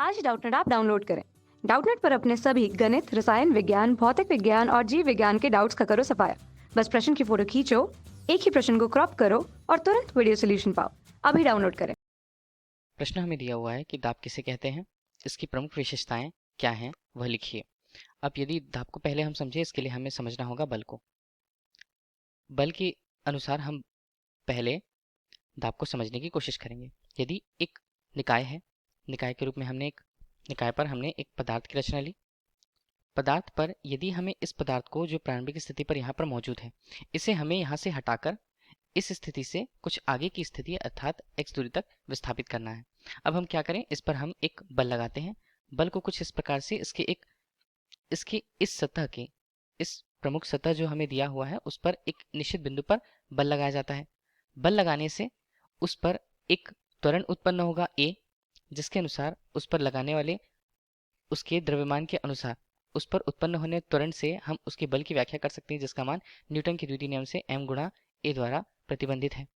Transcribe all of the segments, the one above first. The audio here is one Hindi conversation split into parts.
आज डाउटनेट आप डाउनलोड करें। डाउटनेट पर अपने सभी गणित, रसायन विज्ञान, भौतिक विज्ञान और जीव विज्ञान के डाउट्स का करो सफाया। बस प्रश्न की फोटो खींचो, एक ही प्रश्न को क्रॉप करो और तुरंत वीडियो सोल्यूशन पाओ। अभी डाउनलोड करें। प्रश्न हमें दिया हुआ है कि दाब किसे कहते हैं, इसकी प्रमुख विशेषताएं क्या हैं, वह लिखिए। अब यदि दाब को पहले हम समझे, इसके लिए हमें समझना होगा बल को। बल के अनुसार हम पहले दाब को समझने की कोशिश करेंगे। यदि एक निकाय है, निकाय के रूप में निकाय पर हमने एक पदार्थ की रचना ली। पदार्थ पर यदि हमें इस पदार्थ को जो प्रारंभिक स्थिति पर यहाँ पर मौजूद है, इसे हमें यहाँ से हटाकर इस स्थिति से कुछ आगे की स्थिति अर्थात x दूरी तक विस्थापित करना है। अब हम क्या करें, इस पर हम एक बल लगाते हैं। बल को कुछ इस प्रकार से इसके इस सतह के इस प्रमुख सतह जो हमें दिया हुआ है उस पर एक निश्चित बिंदु पर बल लगाया जाता है। बल लगाने से उस पर एक त्वरण उत्पन्न होगा A, जिसके अनुसार उस पर लगाने वाले उसके द्रव्यमान के अनुसार उस पर उत्पन्न होने त्वरण से हम उसके बल की व्याख्या कर सकते हैं, जिसका मान न्यूटन के द्वितीय नियम से m गुणा a द्वारा प्रतिबंधित है,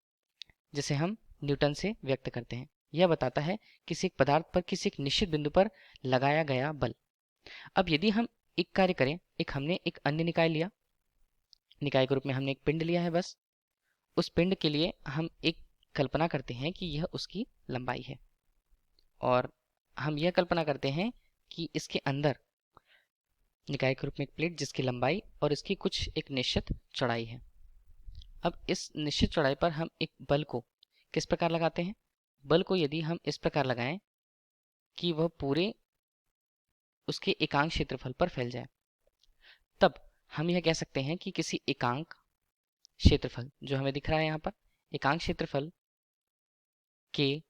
जिसे हम न्यूटन से व्यक्त करते हैं। यह बताता है किसी एक पदार्थ पर किसी एक निश्चित बिंदु पर लगाया गया बल। अब यदि हम एक कार्य करें, हमने एक अन्य निकाय लिया, निकाय के रूप में हमने एक पिंड लिया है। बस उस पिंड के लिए हम एक कल्पना करते हैं कि यह उसकी लंबाई है, और हम यह कल्पना करते हैं कि इसके अंदर निकाय के रूप में एक प्लेट जिसकी लंबाई और इसकी कुछ एक निश्चित चौड़ाई है। अब इस निश्चित चौड़ाई पर हम एक बल को किस प्रकार लगाते हैं? बल को यदि हम इस प्रकार लगाएं कि वह पूरे उसके एकांक क्षेत्रफल पर फैल जाए, तब हम यह कह सकते हैं कि किसी एकांक क्षेत्रफल जो हमें दिख रहा है यहाँ पर, एकांक क्षेत्रफल के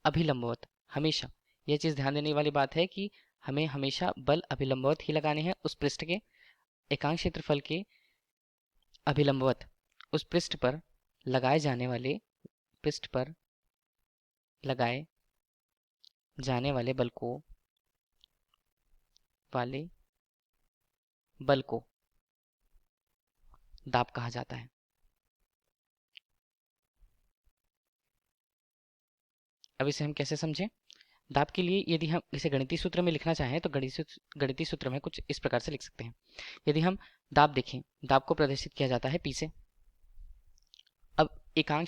अभिलंबवत हमेशा, यह चीज ध्यान देने वाली बात है कि हमें हमेशा बल अभिलंबवत ही लगाने हैं। उस पृष्ठ के एकांक क्षेत्रफल के अभिलंबवत उस पृष्ठ पर लगाए जाने वाले बल को दाब कहा जाता है। अब इसे हम कैसे समझें? दाब के लिए यदि हम इसे गणितीय सूत्र में लिखना चाहें तो गणितीय सूत्र में कुछ इस प्रकार से लिख सकते हैं। यदि हम दाब देखें, दाब को प्रदर्शित किया जाता है P से। अब एकांक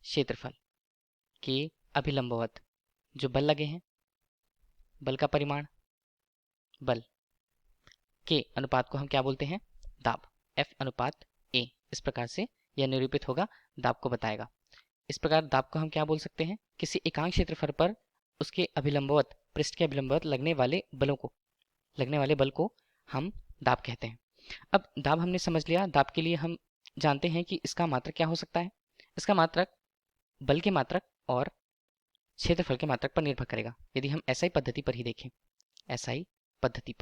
क्षेत्रफल के अभिलंबवत जो बल लगे हैं, बल का परिमाण, बल के अनुपात को हम क्या बोलते हैं? दाब। F अनुपात A, इस प्रकार से यह निरूपित होगा, दाब को बताएगा। इस प्रकार दाब को हम क्या बोल सकते हैं? किसी एकांक क्षेत्रफल पर उसके अभिलंबवत, पृष्ठ के अभिलंबवत लगने वाले बल को हम दाब कहते हैं। अब दाब हमने समझ लिया। दाब के लिए हम जानते हैं कि इसका मात्रक क्या हो सकता है। इसका मात्रक बल के मात्रक और क्षेत्रफल के मात्रक पर निर्भर करेगा। यदि हम SI पद्धति पर ही देखें, SI पद्धति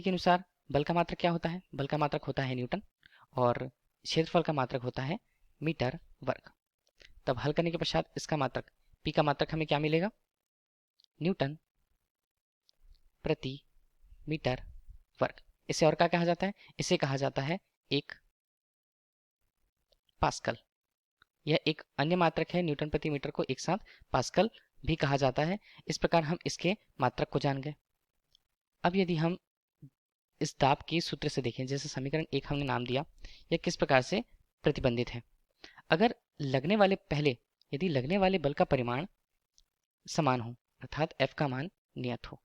के अनुसार बल का मात्रक क्या होता है? बल का मात्रक होता है न्यूटन और क्षेत्रफल का मात्रक होता है मीटर वर्ग। तब हल करने के पश्चात इसका मात्रक P का मात्रक हमें क्या मिलेगा? न्यूटन प्रति मीटर वर्ग। इसे और क्या कहा जाता है? इसे कहा जाता है एक पास्कल। यह एक अन्य मात्रक है, न्यूटन प्रति मीटर को एक साथ पास्कल भी कहा जाता है। इस प्रकार हम इसके मात्रक को जान गए। अब यदि हम इस दाब के सूत्र से देखें, जैसे समीकरण 1 हमने नाम दिया, यह किस प्रकार से प्रतिबंधित है। अगर यदि लगने वाले बल का परिमाण समान हो, अर्थात F का मान नियत हो,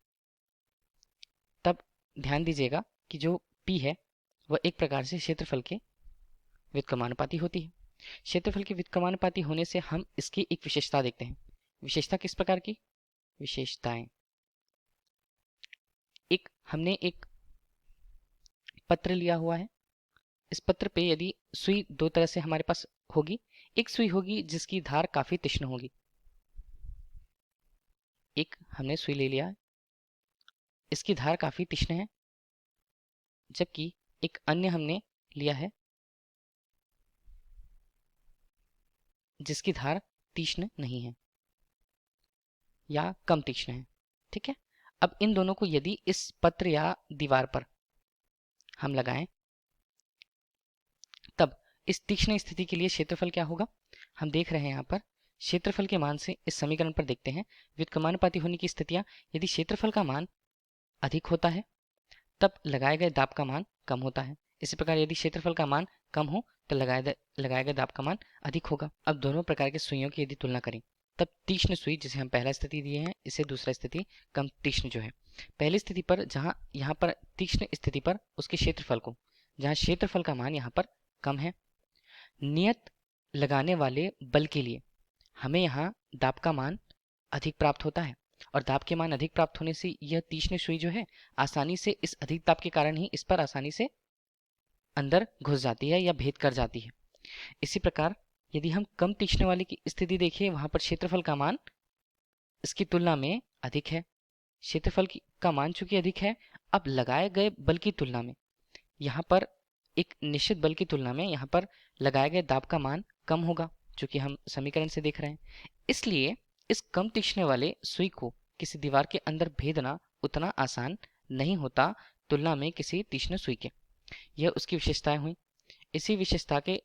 तब ध्यान दीजिएगा कि जो P है वह एक प्रकार से क्षेत्रफल के व्युत्क्रमानुपाती होती है। क्षेत्रफल के व्युत्क्रमानुपाती होने से हम इसकी एक विशेषता देखते हैं। विशेषता किस प्रकार की? विशेषताएं, हमने एक पत्र लिया हुआ है। इस पत्र पे यदि सुई दो तरह से हमारे पास होगी, एक सुई होगी जिसकी धार काफी तीक्ष्ण होगी। एक हमने सुई ले लिया, इसकी धार काफी तीक्ष्ण है, जबकि एक अन्य हमने लिया है जिसकी धार तीक्ष्ण नहीं है या कम तीक्ष्ण है। ठीक है। अब इन दोनों को यदि इस पत्र या दीवार पर हम लगाएं, तब इस तीक्ष्ण स्थिति के लिए क्षेत्रफल क्या होगा? हम देख रहे हैं यहाँ पर क्षेत्रफल के मान से इस समीकरण पर देखते हैं व्युत्क्रमानुपाती होने की स्थितियां। यदि क्षेत्रफल का मान अधिक होता है तब लगाए गए दाब का मान कम होता है। इसी प्रकार यदि क्षेत्रफल का मान कम हो तो लगाए गए दाब का मान अधिक होगा। अब दोनों प्रकार के सुइयों की यदि तुलना करें तब तीक्ष्ण सुई जिसे हम पहला स्थिति दिए हैं, इसे दूसरा स्थिति कम तीक्ष्ण जो है, पहली स्थिति पर जहां यहाँ पर तीक्ष्ण स्थिति पर उसके क्षेत्रफल को, जहां क्षेत्रफल का मान यहाँ पर कम है, नियत लगाने वाले बल के लिए हमें यहाँ दाब का मान अधिक प्राप्त होता है और दाब के मान अधिक प्राप्त होने से यह तीक्ष्ण सुई जो है आसानी से इस अधिक दाब के कारण ही इस पर आसानी से अंदर घुस जाती है या भेद कर जाती है। इसी प्रकार यदि हम कम तीक्ष्ण वाले की स्थिति देखें, वहां पर क्षेत्रफल का मान इसकी तुलना में अधिक है। क्षेत्रफल का मान चूंकि अधिक है, अब लगाए गए बल की तुलना में यहाँ पर एक निश्चित बल की तुलना में यहाँ पर लगाए गए दाब का मान कम होगा, चूंकि हम समीकरण से देख रहे हैं। इसलिए इस कम तीक्ष्ण वाले सुई को किसी दीवार के अंदर भेदना उतना आसान नहीं होता तुलना में किसी तीक्ष्ण सुई के। यह उसकी विशेषताएं हुई। इसी विशेषता के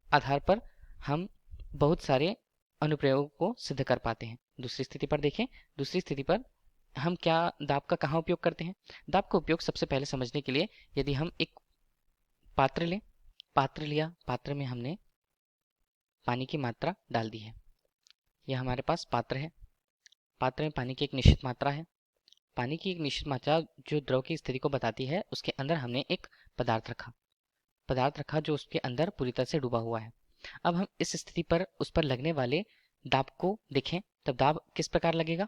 आधार पर हम बहुत सारे अनुप्रयोगों को सिद्ध कर पाते हैं। दूसरी स्थिति पर देखें। दूसरी स्थिति पर हम क्या दाब का कहाँ उपयोग करते हैं? दाब का उपयोग सबसे पहले समझने के लिए यदि हम एक पात्र लें, पात्र लिया, पात्र में हमने पानी की मात्रा डाल दी है। यह हमारे पास पात्र है। पात्र में पानी की एक निश्चित मात्रा है। पानी की एक निश्चित मात्रा जो द्रव की स्थिति को बताती है, उसके अंदर हमने एक पदार्थ रखा जो उसके अंदर पूरी तरह से डूबा हुआ है। अब हम इस स्थिति पर उस पर लगने वाले दाब को देखें, तब दाब किस प्रकार लगेगा?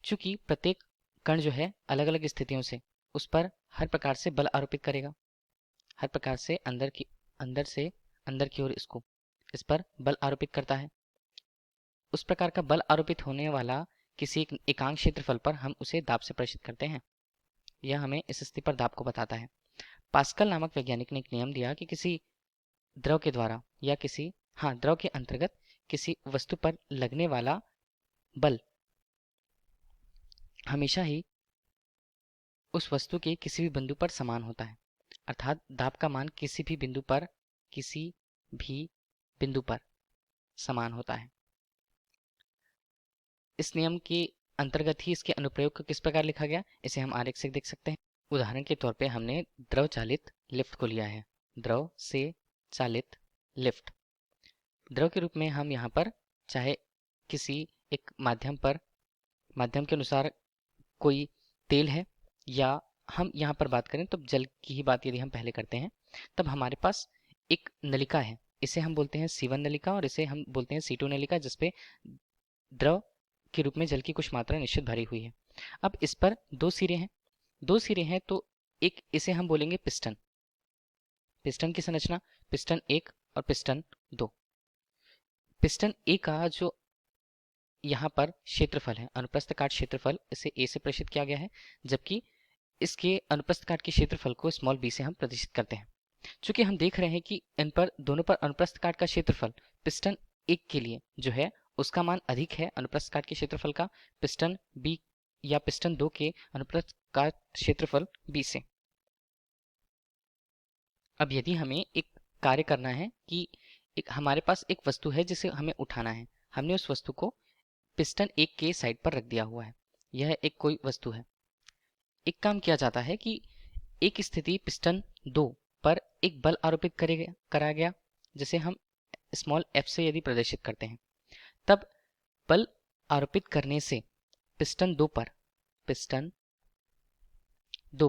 चूंकि प्रत्येक कण जो है अलग अलग स्थितियों से उस पर हर प्रकार से बल आरोपित करेगा, हर प्रकार से अंदर की ओर इस पर बल आरोपित करता है। उस प्रकार का बल आरोपित होने वाला किसी एक एकांक क्षेत्रफल पर हम उसे दाब से प्रेषित करते हैं। यह हमें इस स्थिति पर दाब को बताता है। पास्कल नामक वैज्ञानिक ने एक नियम दिया कि किसी द्रव के द्वारा या द्रव के अंतर्गत किसी वस्तु पर लगने वाला बल हमेशा ही उस वस्तु के किसी भी बिंदु पर समान होता है। अर्थात दाब का मान किसी भी बिंदु पर समान होता है। इस नियम के अंतर्गत ही इसके अनुप्रयोग को किस प्रकार लिखा गया, इसे हम आरेख से देख सकते हैं। उदाहरण के तौर पे हमने द्रव चालित लिफ्ट को लिया है। द्रव से चालित लिफ्ट, द्रव के रूप में हम यहाँ पर चाहे किसी एक माध्यम के अनुसार कोई तेल है, या हम यहाँ पर बात करें तो जल की ही बात यदि हम पहले करते हैं, तब हमारे पास एक नलिका है। इसे हम बोलते हैं C1 नलिका और इसे हम बोलते हैं C2 नलिका, जिसपे द्रव के रूप में जल की कुछ मात्रा निश्चित भरी हुई है। अब इस पर दो सिरे हैं तो एक इसे हम बोलेंगे पिस्टन। पिस्टन की संरचना पिस्टन 1 और पिस्टन 2। पिस्टन ए का जो यहाँ पर क्षेत्रफल है, अनुप्रस्थ काट क्षेत्रफल, इसे ए से प्रेषित किया गया है, जबकि इसके अनुप्रस्थ काट के क्षेत्रफल को स्मॉल बी से हम प्रदर्शित करते हैं। चूंकि हम देख रहे हैं कि इन पर दोनों पर अनुप्रस्थ काट का क्षेत्रफल पिस्टन 1 के लिए जो है उसका मान अधिक है अनुप्रस्थ काट के क्षेत्रफल का पिस्टन बी या पिस्टन 2 के अनुप्रस्थ काट क्षेत्रफल बी से। अब यदि हमें एक कार्य करना है कि हमारे पास एक वस्तु है जिसे हमें उठाना है, हमने उस वस्तु को पिस्टन 1 के साइड पर रख दिया हुआ है। यह एक कोई वस्तु है। एक काम किया जाता है कि एक स्थिति पिस्टन 2 पर एक बल आरोपित करा गया, जिसे हम स्मॉल f से यदि प्रदर्शित करते हैं, तब बल आरोपित करने से पिस्टन 2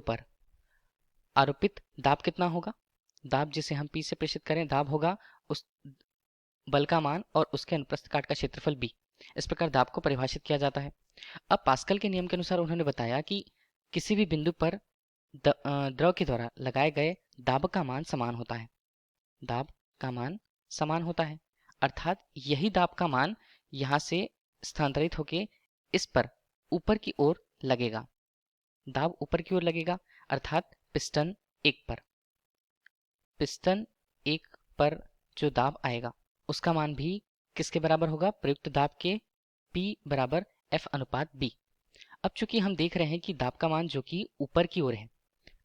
पर आरोपित दाब कितना होगा? दाब जिसे हम P से प्रेषित करें, दाब होगा उस बल का मान और उसके अनुप्रस्थ काट का क्षेत्रफल B। इस प्रकार दाब को परिभाषित किया जाता है। अब पास्कल के नियम के अनुसार उन्होंने बताया कि किसी भी बिंदु पर द्रव के द्वारा लगाए गए दाब का मान समान होता है। दाब का मान समान होता है, अर्थात यही दाब का मान यहाँ से स्थानांतरित होके इस पर ऊपर की ओर लगेगा। दाब ऊपर की ओर लगेगा, अर्थात पिस्टन 1 पर जो दाब आएगा उसका मान भी किसके बराबर होगा? प्रयुक्त दाब के P बराबर F अनुपात B। अब चूंकि हम देख रहे हैं कि दाब का मान जो कि ऊपर की ओर है,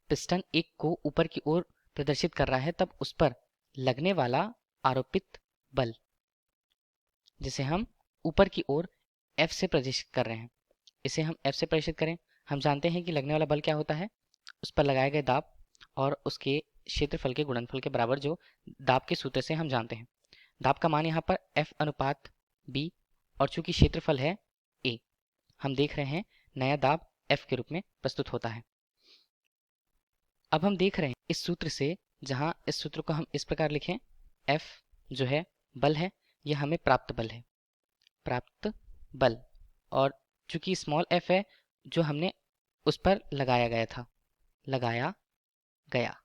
पिस्टन 1 को ऊपर की ओर प्रदर्शित कर रहा है, तब उस पर लगने वाला आरोपित बल जिसे हम ऊपर की ओर F से प्रदर्शित कर रहे हैं। इसे हम F से प्रदर्शित करें। हम जानते हैं कि लगने वाला बल क्या होता है, उस पर लगाए गए दाब और उसके क्षेत्रफल के गुणनफल के बराबर, जो दाब के सूत्र से हम जानते हैं। दाब का मान यहाँ पर F अनुपात B, और चूंकि क्षेत्रफल है A, हम देख रहे हैं नया दाब F के रूप में प्रस्तुत होता है। अब हम देख रहे हैं इस सूत्र से, जहाँ इस सूत्र को हम इस प्रकार लिखें, F जो है बल है, यह हमें प्राप्त बल है, प्राप्त बल। और चूंकि स्मॉल f है जो हमने उस पर लगाया गया था, लगाया गया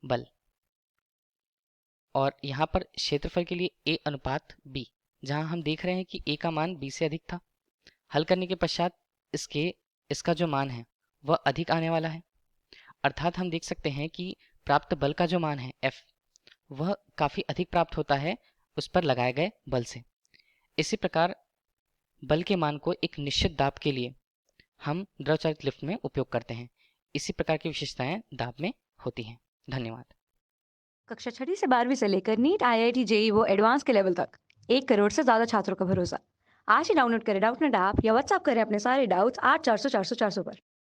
बल, और यहाँ पर क्षेत्रफल के लिए A अनुपात B, जहाँ हम देख रहे हैं कि A का मान B से अधिक था। हल करने के पश्चात इसका जो मान है वह अधिक आने वाला है, अर्थात हम देख सकते हैं कि प्राप्त बल का जो मान है F, वह काफ़ी अधिक प्राप्त होता है उस पर लगाए गए बल से। इसी प्रकार बल के मान को एक निश्चित दाब के लिए हम द्रव चालित लिफ्ट में उपयोग करते हैं। इसी प्रकार की विशेषताएं दाब में होती हैं। धन्यवाद। कक्षा 6ठी से 12वीं से लेकर नीट, IIT, JEE वो एडवांस के लेवल तक 1 करोड़ से ज़्यादा छात्रों का भरोसा। आज ही डाउनलोड करें डाउटनेट ऐप या व्हाट्सएप करें अपने सारे डाउट्स 8400 400 400 पर।